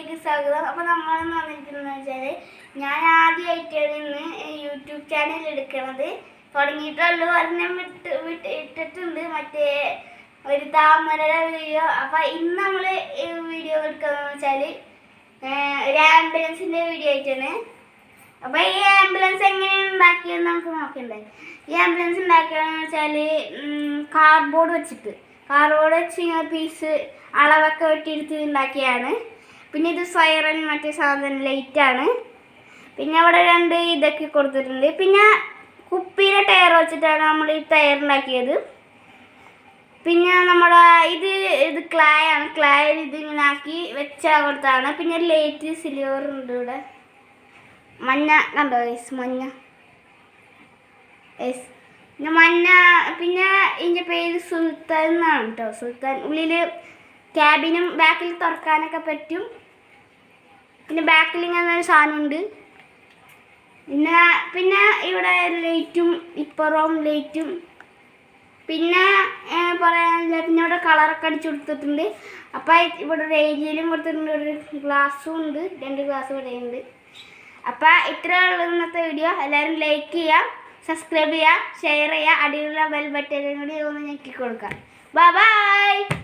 വ്ളോഗിലേക്ക് സ്വാഗതം. അപ്പോൾ നമ്മളെന്ന് വന്നിരിക്കുന്നത് വെച്ചാൽ ഞാൻ ആദ്യമായിട്ടാണ് ഇന്ന് യൂട്യൂബ് ചാനൽ എടുക്കുന്നത്. തുടങ്ങിയിട്ടുള്ളൂ ഒരെണ്ണം ഇട്ടിട്ടുണ്ട്, മറ്റേ ഒരു താമരയുടെ വീഡിയോ. അപ്പോൾ ഇന്ന് നമ്മൾ വീഡിയോ എടുക്കുകയെന്ന് വെച്ചാൽ ഒരു ആംബുലൻസിൻ്റെ വീഡിയോ ആയിട്ടാണ്. അപ്പോൾ ഈ ആംബുലൻസ് എങ്ങനെയാണ് ഉണ്ടാക്കിയെന്ന് നമുക്ക് നോക്കണ്ടേ. ഈ ആംബുലൻസ് ഉണ്ടാക്കുകയെന്ന് വെച്ചാൽ കാർഡ്ബോർഡ് വെച്ച് ഇങ്ങനെ പീസ് അളവൊക്കെ വെട്ടിയെടുത്ത് ഉണ്ടാക്കിയാണ്. പിന്നെ ഇത് സൈറൻ മറ്റേ സാധനം ലൈറ്റാണ്. പിന്നെ അവിടെ 2 ഇതൊക്കെ കൊടുത്തിട്ടുണ്ട്. പിന്നെ കുപ്പിയിലെ ടയർ വെച്ചിട്ടാണ് നമ്മൾ ഈ ടയർ ഉണ്ടാക്കിയത്. പിന്നെ നമ്മുടെ ഇത് ക്ലായിൽ ഇതിങ്ങനെ ആക്കി വെച്ചാൽ കൊടുത്താണ്. പിന്നെ ലൈറ്റ് സിൽവർ ഉണ്ട് ഇവിടെ, മഞ്ഞ കണ്ടോ യെസ്, മഞ്ഞ യെസ്, പിന്നെ മഞ്ഞ. പിന്നെ ഇതിൻ്റെ പേര് സുൽത്താൻ എന്നാണ് കേട്ടോ. സുൽത്താൻ. ഉള്ളിൽ ക്യാബിനും ബാക്കിൽ തുറക്കാനൊക്കെ പറ്റും. പിന്നെ ബാക്കിൽ ഇങ്ങനെ ഒരു സാധനമുണ്ട്. പിന്നെ ഇവിടെ ലൈറ്റും ഇപ്പുറവും ലൈറ്റും. പിന്നെ പറയാനില്ല, പിന്നെ ഇവിടെ കളറൊക്കെ അടിച്ചു കൊടുത്തിട്ടുണ്ട്. അപ്പോൾ ഇവിടെ ഒരു ഏരിയയിലും കൊടുത്തിട്ടുണ്ട്, ഒരു ഗ്ലാസ്സും ഉണ്ട്, 2 ഗ്ലാസ് ഇവിടെ ഉണ്ട്. അപ്പോൾ ഇത്രയുള്ള ഇന്നത്തെ വീഡിയോ. എല്ലാവരും ലൈക്ക് ചെയ്യുക, സബ്സ്ക്രൈബ് ചെയ്യുക, ഷെയർ ചെയ്യുക, അടിയിലുള്ള ബെൽ ബട്ടനും കൂടി ഒന്ന് ഞെക്കി കൊടുക്കുക. ബൈ.